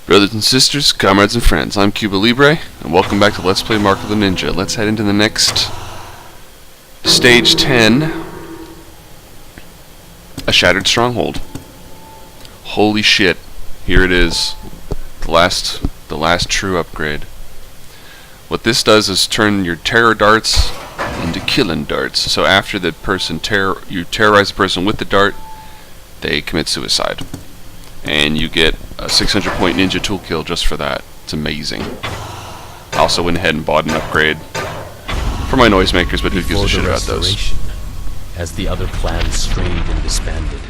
Brothers and sisters, comrades and friends, I'm Cuba Libre, and welcome back to Let's Play Mark of the Ninja. Let's head into the next Stage 10, a Shattered Stronghold. Holy shit, here it is, the last true upgrade. What this does is turn your terror darts into killing darts. So after the person you terrorize the person with the dart, they commit suicide. And you get a 600 point ninja tool kill just for that. It's amazing. I also went ahead and bought an upgrade for my noisemakers, but who gives a shit about those? As the other clans strayed and disbanded,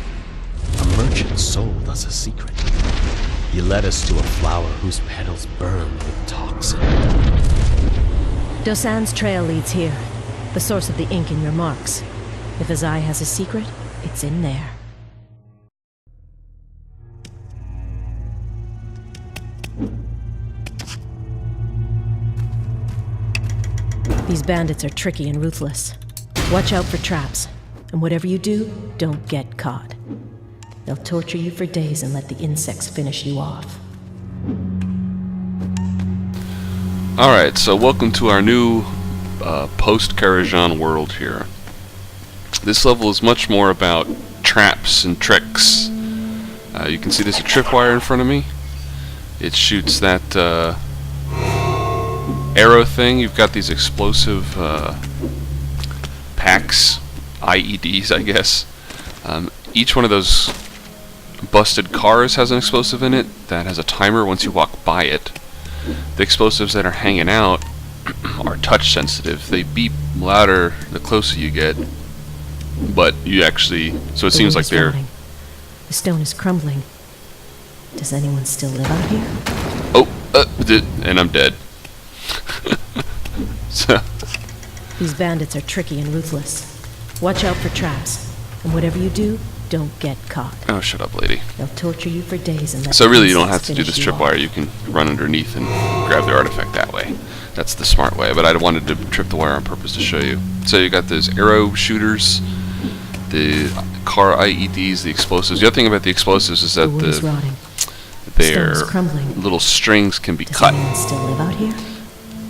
a merchant sold us a secret. He led us to a flower whose petals burned with toxin. Dosan's trail leads here, the source of the ink in your marks. If Azai has a secret, it's in there. These bandits are tricky and ruthless. Watch out for traps, and whatever you do, don't get caught. They'll torture you for days and let the insects finish you off. Alright, so welcome to our new post-Karajan world here. This level is much more about traps and tricks. You can see there's a tripwire in front of me. It shoots that arrow thing. You've got these explosive packs, IEDs, I guess. Each one of those busted cars has an explosive in it that has a timer once you walk by it. The explosives that are hanging out are touch sensitive. They beep louder the closer you get, but you actually... So it seems like they're... Rotting. The stone is crumbling. Does anyone still live out here? Oh, and I'm dead. So. These bandits are tricky and ruthless. Watch out for traps, and whatever you do, don't get caught. Oh, shut up, lady. They'll torture you for days and let So really, you don't have to do this tripwire. You can run underneath and grab the artifact that way. That's the smart way, but I wanted to trip the wire on purpose to show you. So you got those arrow shooters, the car IEDs, the explosives. The other thing about the explosives is that their little strings can be cut. Does anyone still live out here?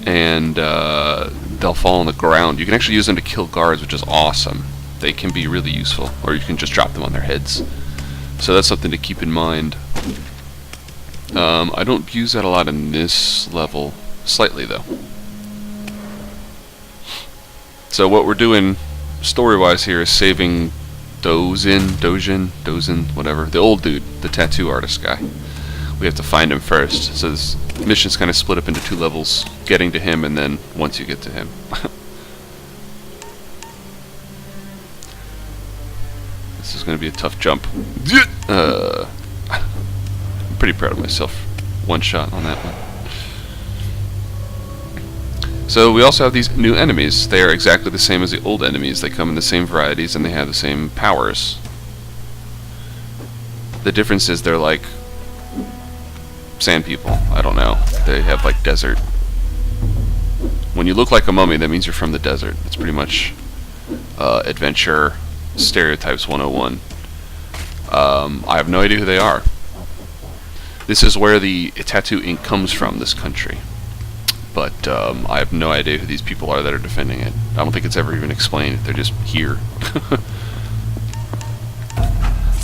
And they'll fall on the ground. You can actually use them to kill guards, which is awesome. They can be really useful, or you can just drop them on their heads. So that's something to keep in mind. I don't use that a lot in this level, slightly though. So what we're doing story-wise here is saving Dojin, whatever, the old dude, the tattoo artist guy. We have to find him first. So this mission's kind of split up into two levels, getting to him and then once you get to him. This is going to be a tough jump. I'm pretty proud of myself. One shot on that one. So we also have these new enemies. They are exactly the same as the old enemies. They come in the same varieties and they have the same powers. The difference is they're like sand people. I don't know. They have like desert. When you look like a mummy, that means you're from the desert. It's pretty much adventure stereotypes 101. I have no idea who they are. This is where the tattoo ink comes from, this country. But I have no idea who these people are that are defending it. I don't think it's ever even explained. They're just here.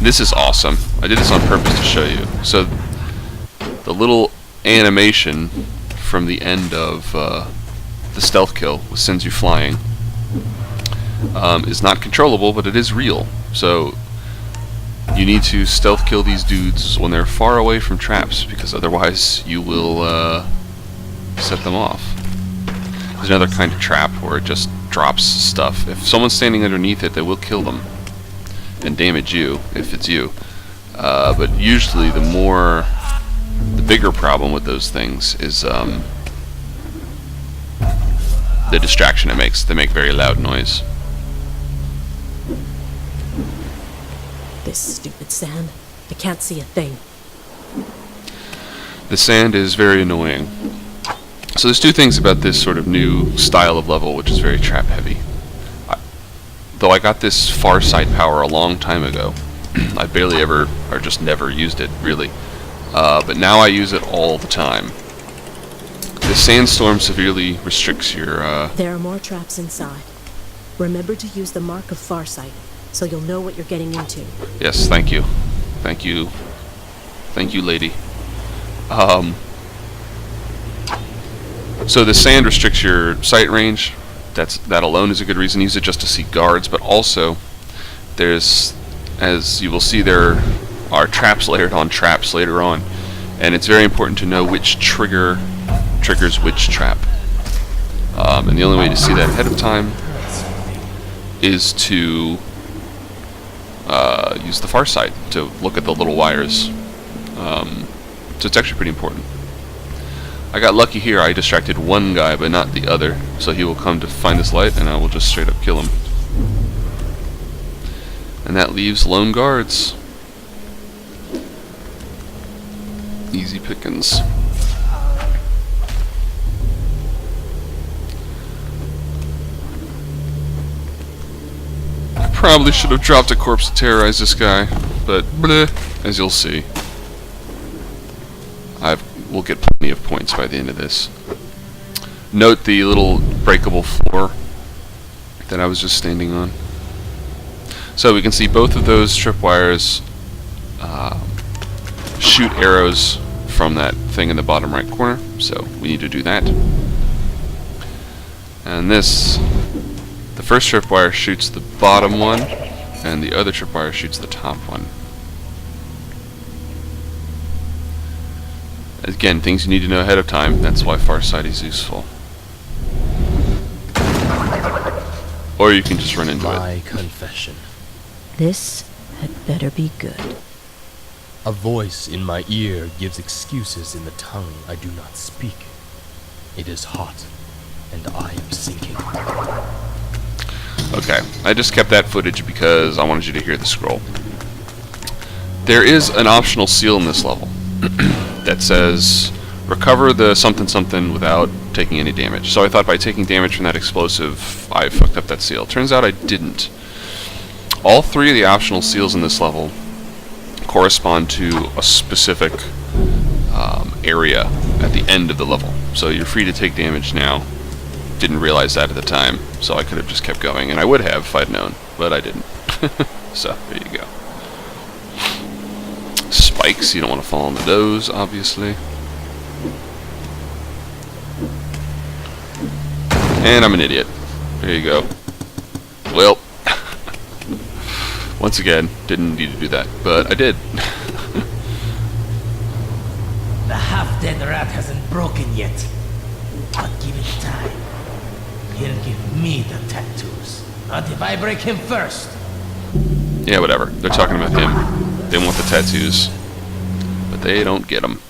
This is awesome. I did this on purpose to show you. So the little animation from the end of the stealth kill, which sends you flying, is not controllable, but it is real. So you need to stealth kill these dudes when they're far away from traps, because otherwise you will set them off. There's another kind of trap where it just drops stuff. If someone's standing underneath it, they will kill them and damage you if it's you. But usually the bigger problem with those things is the distraction it makes. They make very loud noise. This stupid sand. I can't see a thing. The sand is very annoying. So there's two things about this sort of new style of level, which is very trap heavy. Though I got this far sight power a long time ago, I barely ever, or just never used it, really. but now I use it all the time. The sandstorm severely restricts your... There are more traps inside. Remember to use the Mark of Farsight, so you'll know what you're getting into. Yes, thank you. Thank you. Thank you, lady. So the sand restricts your sight range. That alone is a good reason to use it, just to see guards, but also there's, as you will see, there are traps layered on traps later on, and it's very important to know which triggers which trap. And the only way to see that ahead of time is to use the far sight to look at the little wires. So it's actually pretty important. I got lucky here. I distracted one guy but not the other, so he will come to find this light and I will just straight up kill him. And that leaves lone guards. Easy pickings. I probably should have dropped a corpse to terrorize this guy, but bleh, as you'll see. We'll get plenty of points by the end of this. Note the little breakable floor that I was just standing on. So we can see both of those tripwires shoot arrows from that thing in the bottom right corner, so we need to do that. And the first tripwire shoots the bottom one, and the other tripwire shoots the top one. Again, things you need to know ahead of time. That's why Farsight is useful. Or you can just run into it. My confession. This had better be good. A voice in my ear gives excuses in the tongue I do not speak. It is hot, and I am sinking. Okay, I just kept that footage because I wanted you to hear the scroll. There is an optional seal in this level that says recover the something something without taking any damage. So I thought by taking damage from that explosive I fucked up that seal. Turns out I didn't. All three of the optional seals in this level correspond to a specific area at the end of the level. So you're free to take damage now. Didn't realize that at the time, so I could have just kept going, and I would have if I'd known, but I didn't. So there you go. Spikes, you don't want to fall into those, obviously. And I'm an idiot. There you go. Well, once again, didn't need to do that, but I did. The half-dead rat hasn't broken yet, but give it time. He'll give me the tattoos, not if I break him first. Yeah, whatever. They're talking about him. They want the tattoos, but they don't get them.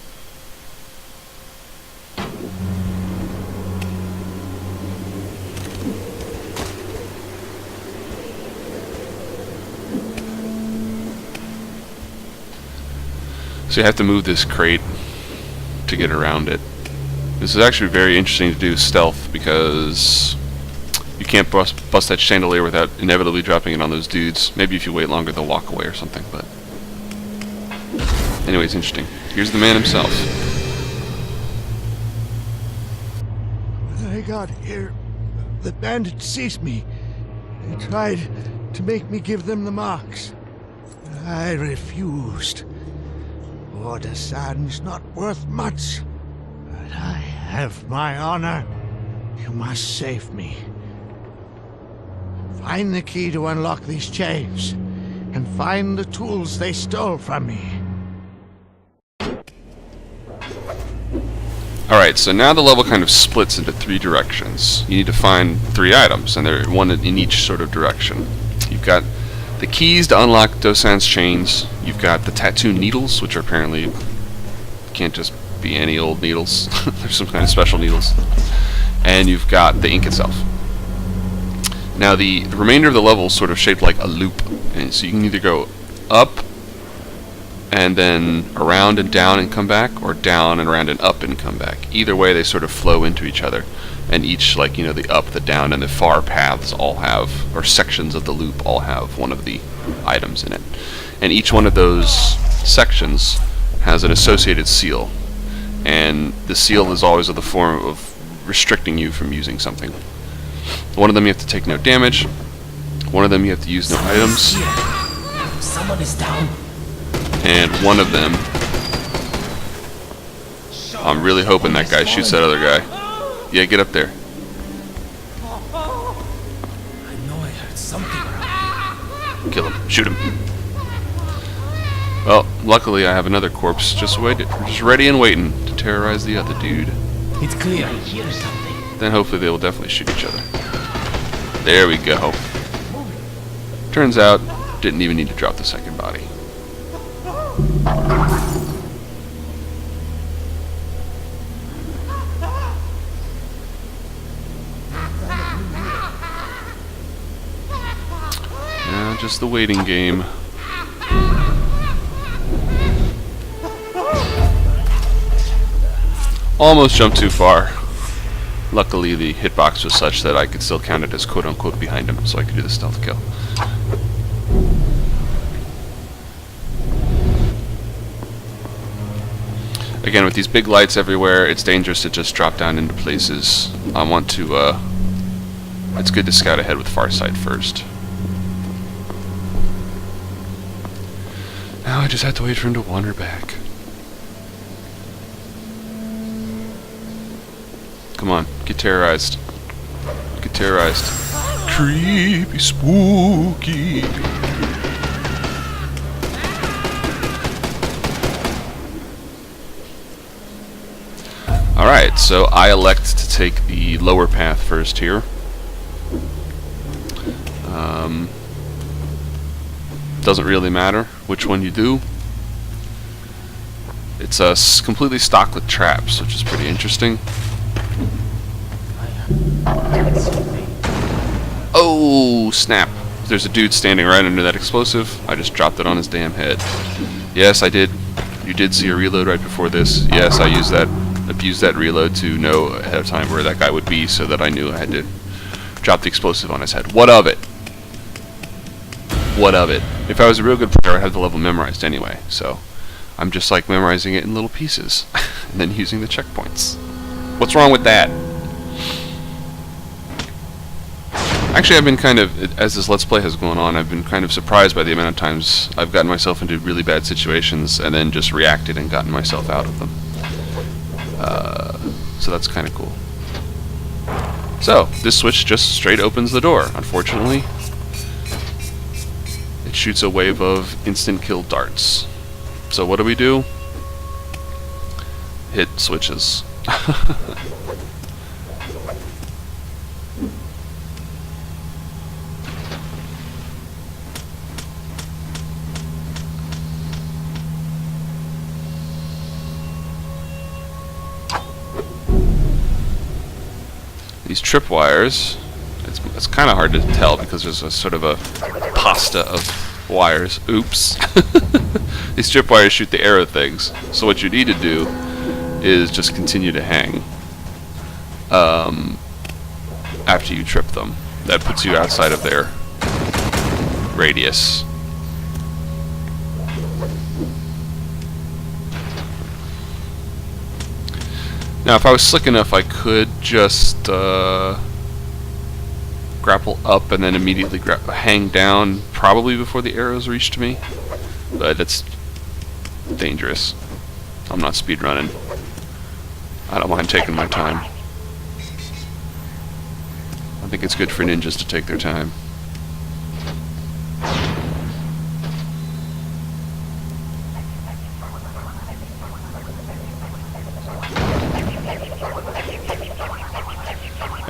So you have to move this crate to get around it. This is actually very interesting to do stealth because you can't bust that chandelier without inevitably dropping it on those dudes. Maybe if you wait longer they'll walk away or something, but anyways, interesting. Here's the man himself. When I got here, the bandits seized me. They tried to make me give them the marks. I refused. Order San's not worth much, but I have my honor. You must save me. Find the key to unlock these chains, and find the tools they stole from me. Alright, so now the level kind of splits into three directions. You need to find three items, and they're one in each sort of direction. You've got the keys to unlock Dosan's chains. You've got the tattoo needles, which are apparently can't just be any old needles. There's some kind of special needles. And you've got the ink itself. Now the remainder of the level is sort of shaped like a loop, and so you can either go up and then around and down and come back, or down and around and up and come back. Either way, they sort of flow into each other, and each, like, you know, the up, the down, and the far paths all have, or sections of the loop all have one of the items in it. And each one of those sections has an associated seal, and the seal is always of the form of restricting you from using something. One of them you have to take no damage, one of them you have to use no items, Someone is down. and one of them, I'm really hoping that guy shoots that other guy. Yeah, get up there. I know I heard something around Kill him. Shoot him. Well, luckily I have another corpse just ready and waiting to terrorize the other dude. here. It's clear. I hear something. Then hopefully they will definitely shoot each other. There we go. Turns out, didn't even need to drop the second body. Now just the waiting game. Almost jumped too far. Luckily the hitbox was such that I could still count it as quote-unquote behind him, so I could do the stealth kill. Again, with these big lights everywhere, it's dangerous to just drop down into places. I want to, it's good to scout ahead with Farsight first. Now I just have to wait for him to wander back. Come on, get terrorized. Get terrorized. Creepy, spooky. Alright, so I elect to take the lower path first here. Doesn't really matter which one you do. It's completely stocked with traps, which is pretty interesting. Oh, snap. There's a dude standing right under that explosive. I just dropped it on his damn head. Yes, I did. You did see a reload right before this. Yes, I abused that reload to know ahead of time where that guy would be so that I knew I had to drop the explosive on his head. What of it? What of it? If I was a real good player, I'd have the level memorized anyway. So I'm just like memorizing it in little pieces and then using the checkpoints. What's wrong with that? Actually, I've been kind of, as this Let's Play has gone on, I've been kind of surprised by the amount of times I've gotten myself into really bad situations and then just reacted and gotten myself out of them. So that's kind of cool. So, this switch just straight opens the door. Unfortunately, it shoots a wave of instant kill darts. So what do? Hit switches. These tripwires, it's kind of hard to tell because there's a sort of a pasta of wires. Oops. These tripwires shoot the arrow things. So what you need to do is just continue to hang after you trip them. That puts you outside of their radius. Now, if I was slick enough, I could just grapple up and then immediately hang down, probably before the arrows reached me. But it's dangerous. I'm not speedrunning. I don't mind taking my time. I think it's good for ninjas to take their time.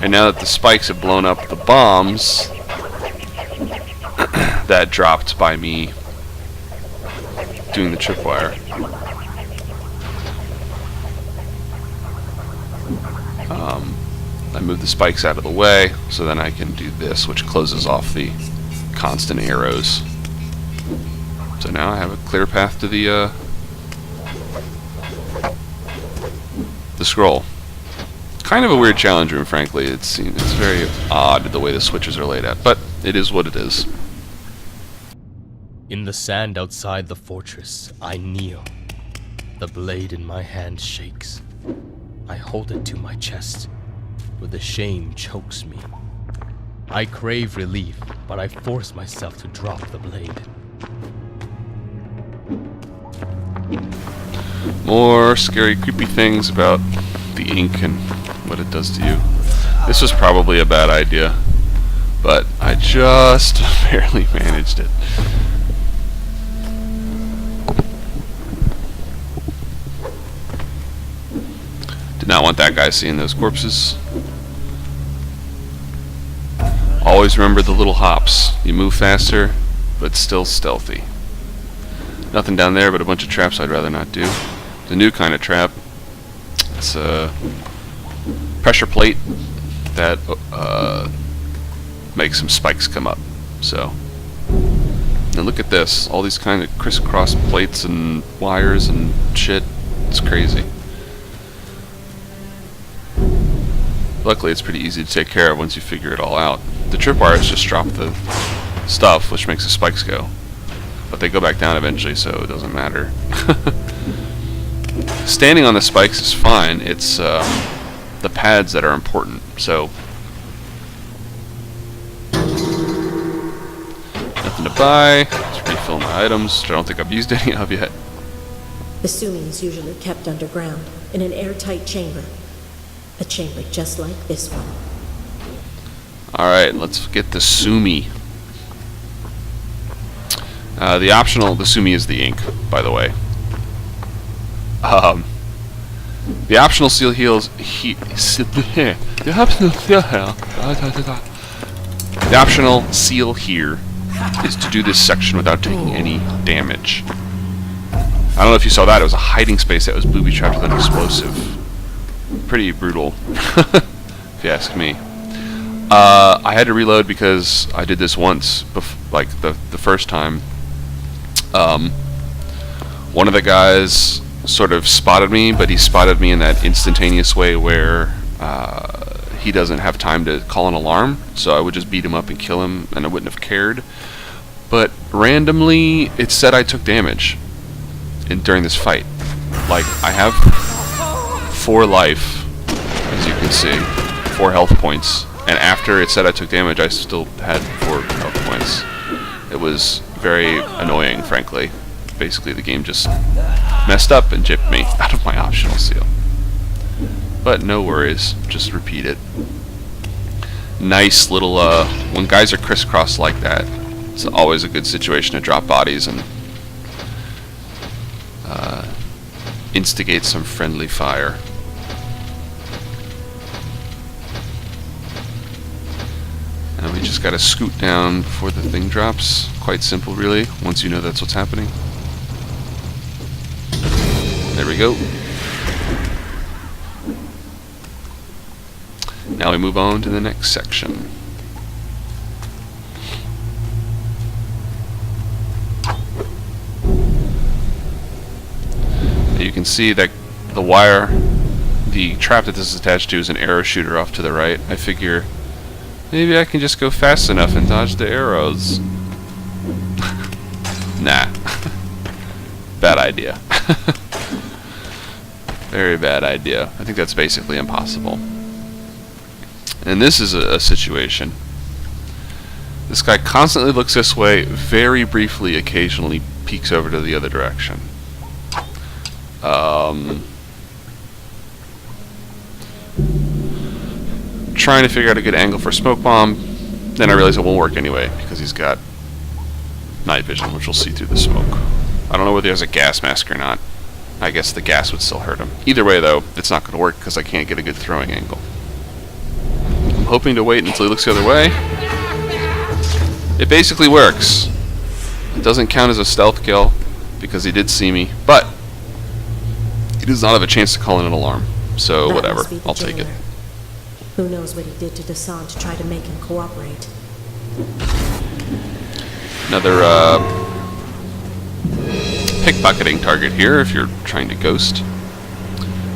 And now that the spikes have blown up the bombs that dropped by me doing the tripwire, I move the spikes out of the way so then I can do this, which closes off the constant arrows. So now I have a clear path to the scroll. Kind of a weird challenge room, frankly. It's very odd the way the switches are laid out, but it is what it is. In the sand outside the fortress, I kneel. The blade in my hand shakes. I hold it to my chest, where the shame chokes me. I crave relief, but I force myself to drop the blade. More scary, creepy things about the ink and what it does to you. This was probably a bad idea, but I just barely managed it. Did not want that guy seeing those corpses. Always remember the little hops. You move faster, but still stealthy. Nothing down there but a bunch of traps I'd rather not do. The new kind of trap. It's a pressure plate that makes some spikes come up. So, now look at this. All these kind of crisscross plates and wires and shit. It's crazy. Luckily, it's pretty easy to take care of once you figure it all out. The tripwires just drop the stuff, which makes the spikes go. But they go back down eventually, so it doesn't matter. Standing on the spikes is fine. It's the pads that are important. So, nothing to buy. Just refill my items, which I don't think I've used any of yet. The Sumi is usually kept underground, in an airtight chamber. A chamber just like this one. Alright, let's get the Sumi. The Sumi is the ink, by the way. The optional seal heals. The optional seal here is to do this section without taking any damage. I don't know if you saw that. It was a hiding space that was booby trapped with an explosive. Pretty brutal, if you ask me. I had to reload because I did this once, like the first time. One of the guys sort of spotted me, but he spotted me in that instantaneous way where he doesn't have time to call an alarm, so I would just beat him up and kill him, and I wouldn't have cared. But randomly, it said I took damage during this fight. Like, I have 4 life, as you can see, 4 health points, and after it said I took damage, I still had 4 health points. It was very annoying, frankly. Basically, the game just messed up and gypped me out of my optional seal. But no worries, just repeat it. Nice little, when guys are crisscrossed like that, it's always a good situation to drop bodies and instigate some friendly fire. And we just gotta scoot down before the thing drops. Quite simple, really, once you know that's what's happening. There we go. Now we move on to the next section. You can see that the wire, the trap that this is attached to, is an arrow shooter off to the right. I figure maybe I can just go fast enough and dodge the arrows. Nah. Bad idea. Very bad idea. I think that's basically impossible. And this is a situation. This guy constantly looks this way, very briefly, occasionally peeks over to the other direction. Trying to figure out a good angle for a smoke bomb. Then I realize it won't work anyway, because he's got night vision, which will see through the smoke. I don't know whether he has a gas mask or not. I guess the gas would still hurt him. Either way, though, it's not going to work because I can't get a good throwing angle. I'm hoping to wait until he looks the other way. It basically works. It doesn't count as a stealth kill because he did see me, but he does not have a chance to call in an alarm. So That whatever, must be the I'll take it. jailer. Who knows what he did to Dasan to try to make him cooperate? Another pickpocketing target here if you're trying to ghost.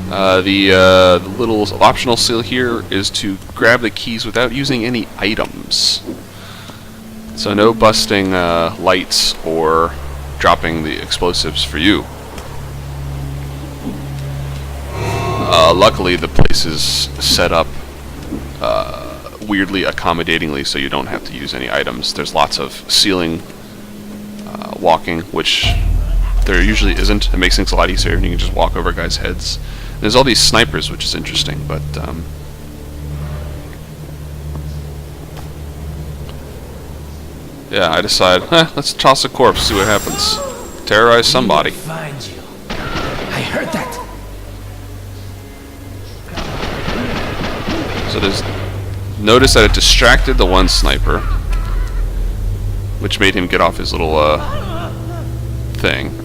The little optional seal here is to grab the keys without using any items. So no busting lights or dropping the explosives for you. Luckily, the place is set up weirdly accommodatingly, so you don't have to use any items. There's lots of ceiling walking, which there usually isn't. It makes things a lot easier, and you can just walk over guys' heads. There's all these snipers, which is interesting, but yeah, I decide, let's toss a corpse, see what happens. Terrorize somebody. Find you. I heard that. So there's notice that it distracted the one sniper, which made him get off his little thing.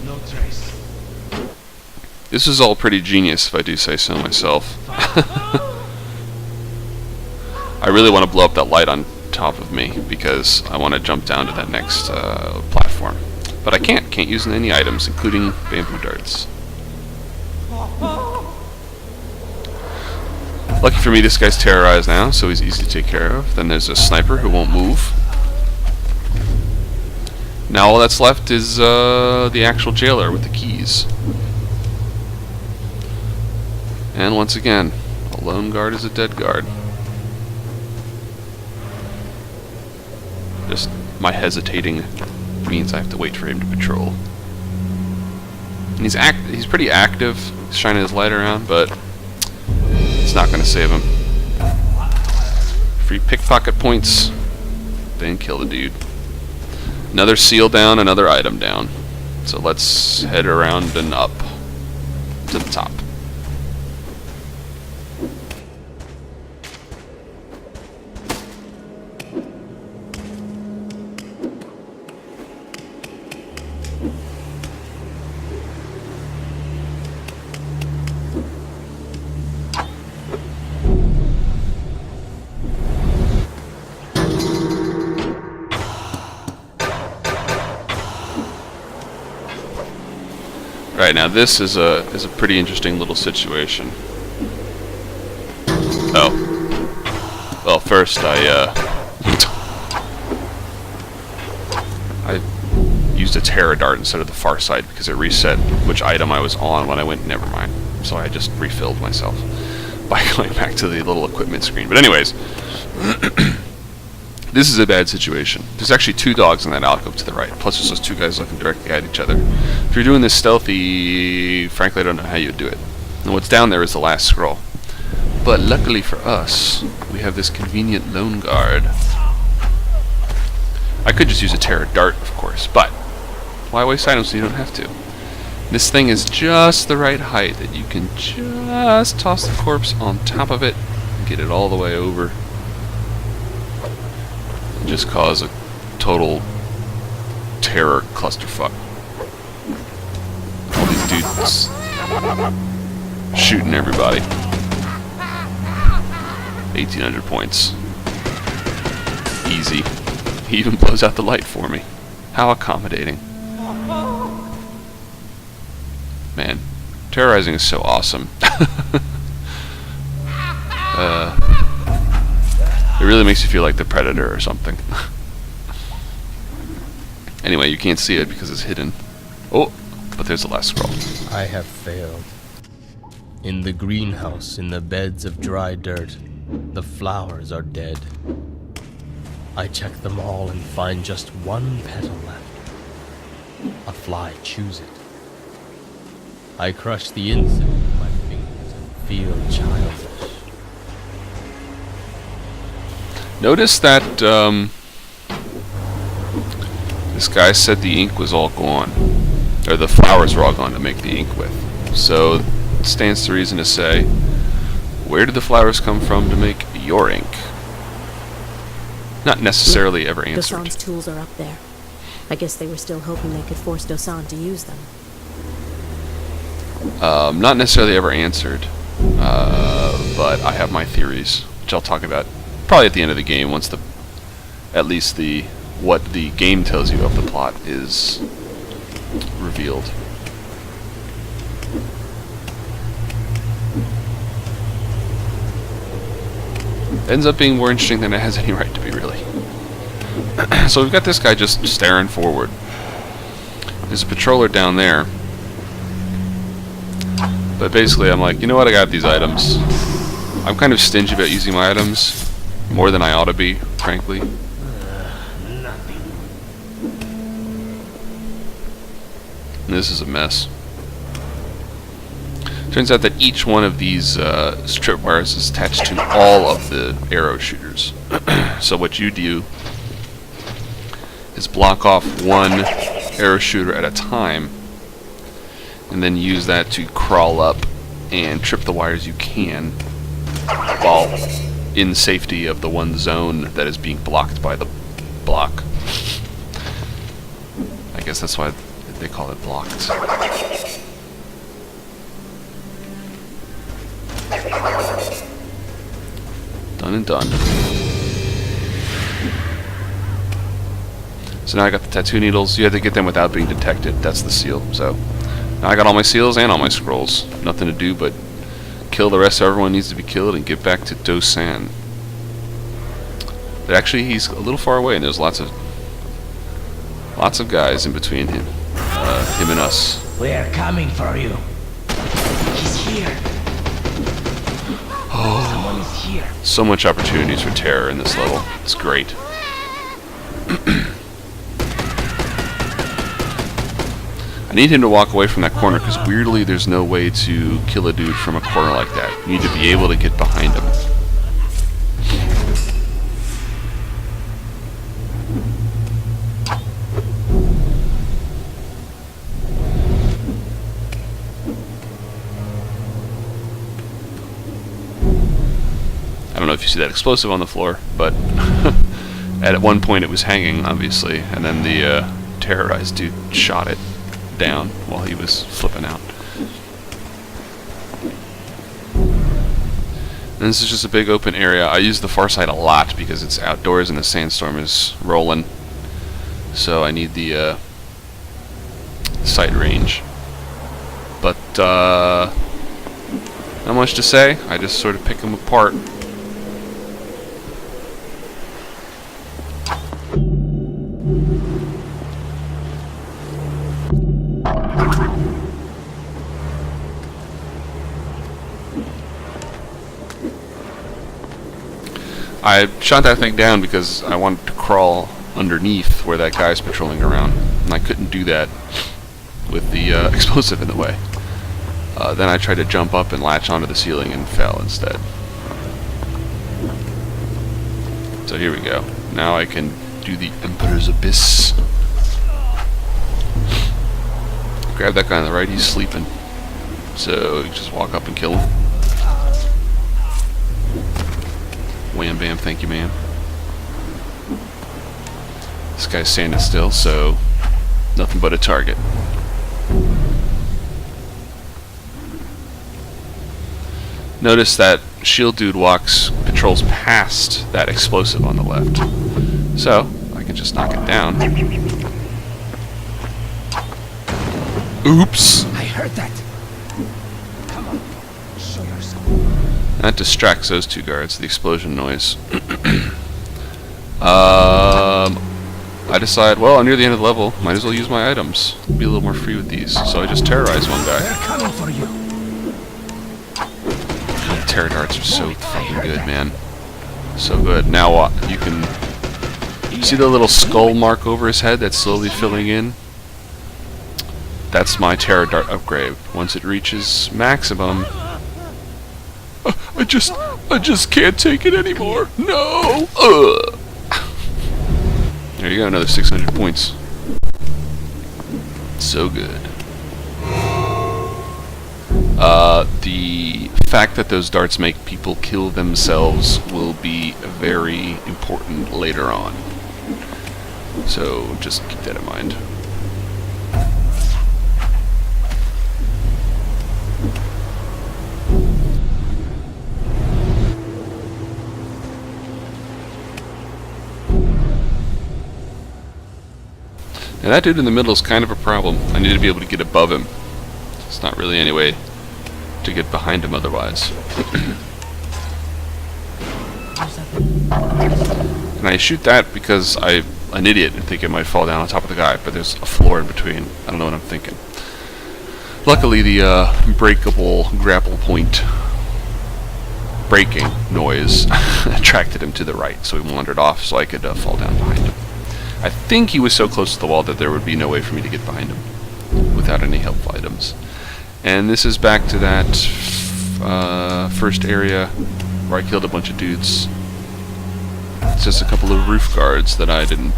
No trace. This is all pretty genius, if I do say so myself. I really want to blow up that light on top of me because I want to jump down to that next platform. But I can't use any items, including bamboo darts. Lucky for me, this guy's terrorized now, so he's easy to take care of. Then there's a sniper who won't move. Now all that's left is the actual jailer with the keys. And once again, a lone guard is a dead guard. Just my hesitating means I have to wait for him to patrol. And he's pretty active. He's shining his light around, but it's not going to save him. Free pickpocket points. Then kill the dude. Another seal down, another item down. So let's head around and up to the top. Right, now this is a pretty interesting little situation. Oh. Well, first I used a terror dart instead of the far side because it reset which item I was on when I went, never mind. So I just refilled myself by going back to the little equipment screen. But anyways, this is a bad situation. There's actually two dogs in that alcove to the right, plus there's those two guys looking directly at each other. If you're doing this stealthy, frankly I don't know how you'd do it. And what's down there is the last scroll. But luckily for us, we have this convenient lone guard. I could just use a terror dart, of course, but why waste items when you don't have to? This thing is just the right height that you can just toss the corpse on top of it and get it all the way over. And just cause a total terror clusterfuck. All these dudes shooting everybody. 1,800 points. Easy. He even blows out the light for me. How accommodating. Man, terrorizing is so awesome. It really makes you feel like the Predator or something. Anyway, you can't see it because it's hidden. Oh, but there's the last scroll. I have failed. In the greenhouse, in the beds of dry dirt, the flowers are dead. I check them all and find just one petal left. A fly chews it. I crush the insect with my fingers and feel childish. Notice that this guy said the ink was all gone, or the flowers were all gone to make the ink with. So it stands to reason to say, where did the flowers come from to make your ink? Not necessarily ever answered. Dosan's tools are up there. I guess they were still hoping they could force Dosan to use them. Not necessarily ever answered, but I have my theories, which I'll talk about probably at the end of the game, once at least what the game tells you of the plot is revealed. Ends up being more interesting than it has any right to be, really. So we've got this guy just staring forward. There's a patroller down there. But basically, I'm like, you know what? I got these items. I'm kind of stingy about using my items, more than I ought to be, frankly. Nothing. And this is a mess. Turns out that each one of these tripwires is attached to all of the arrow shooters. So what you do is block off one arrow shooter at a time, and then use that to crawl up and trip the wires you can, while in safety of the one zone that is being blocked by the block. I guess that's why they call it blocked. Done and done. So now I got the tattoo needles. You have to get them without being detected. That's the seal. So now I got all my seals and all my scrolls. Nothing to do but kill the rest of everyone needs to be killed and get back to Dosan. But actually, he's a little far away, and there's lots of guys in between him and us. We're coming for you. He's here. Someone is here. So much opportunities for terror in this level. It's great. I need him to walk away from that corner, because weirdly there's no way to kill a dude from a corner like that. You need to be able to get behind him. I don't know if you see that explosive on the floor, but at one point it was hanging, obviously, and then the terrorized dude shot it down while he was flipping out. And this is just a big open area. I use the far side a lot because it's outdoors and the sandstorm is rolling, so I need the sight range. But not much to say. I just sort of pick them apart. I shot that thing down because I wanted to crawl underneath where that guy's patrolling around, and I couldn't do that with the explosive in the way. Then I tried to jump up and latch onto the ceiling and fell instead. So here we go. Now I can do the Emperor's Abyss. Grab that guy on the right, he's sleeping. So you just walk up and kill him. Wham bam, thank you ma'am. This guy's standing still, so nothing but a target. Notice that shield dude patrols past that explosive on the left. So, I can just knock it down. Oops! I heard that. Come on, show yourself. That distracts those two guards, the explosion noise. I decide, well, I'm near the end of the level, might as well use my items. Be a little more free with these. So I just terrorize one guy. They're coming for you. Terror darts are so fucking good, man. So good. Now you can see the little skull mark over his head that's slowly filling in? That's my terror dart upgrade. Once it reaches maximum, I just can't take it anymore. No. There you go, another 600 points. So good. The fact that those darts make people kill themselves will be very important later on. So just keep that in mind. Now that dude in the middle is kind of a problem. I need to be able to get above him. It's not really any way to get behind him otherwise. And I shoot that because I'm an idiot and think it might fall down on top of the guy, but there's a floor in between. I don't know what I'm thinking. Luckily, the breakable grapple point breaking noise attracted him to the right, so he wandered off so I could fall down behind him. I think he was so close to the wall that there would be no way for me to get behind him without any helpful items. And this is back to that first area where I killed a bunch of dudes. It's just a couple of roof guards that I didn't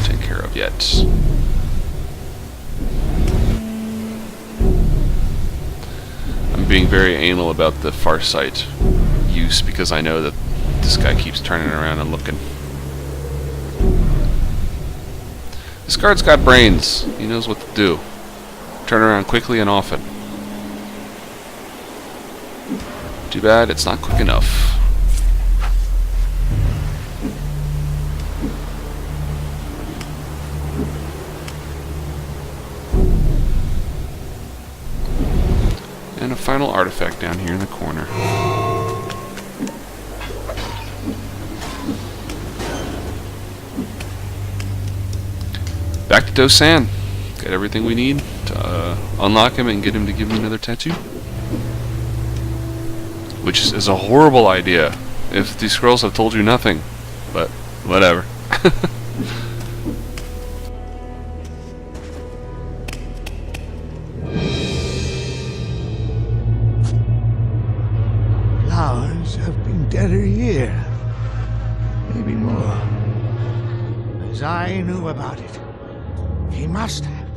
take care of yet. I'm being very anal about the Farsight use because I know that this guy keeps turning around and looking. This guard's got brains. He knows what to do. Turn around quickly and often. Too bad it's not quick enough. And a final artifact down here in the corner. Back to Dosan. Got everything we need to unlock him and get him to give me another tattoo. Which is a horrible idea if these scrolls have told you nothing. But whatever. Flowers have been dead a year. Maybe more. As I knew about it. He must have.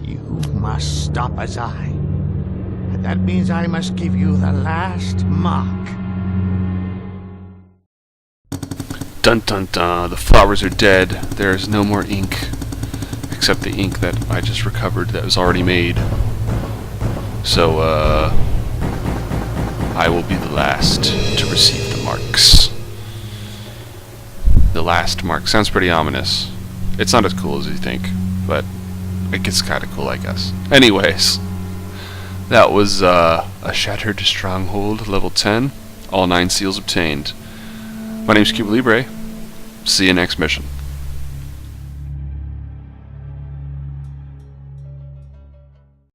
You must stop Azai. And that means I must give you the last mark. Dun dun dun, the flowers are dead. There is no more ink. Except the ink that I just recovered that was already made. So, I will be the last to receive the marks. The last mark. Sounds pretty ominous. It's not as cool as you think, but it gets kind of cool, I guess. Anyways, that was a Shattered Stronghold, level 10. All 9 seals obtained. My name's Cuba Libre. See you next mission.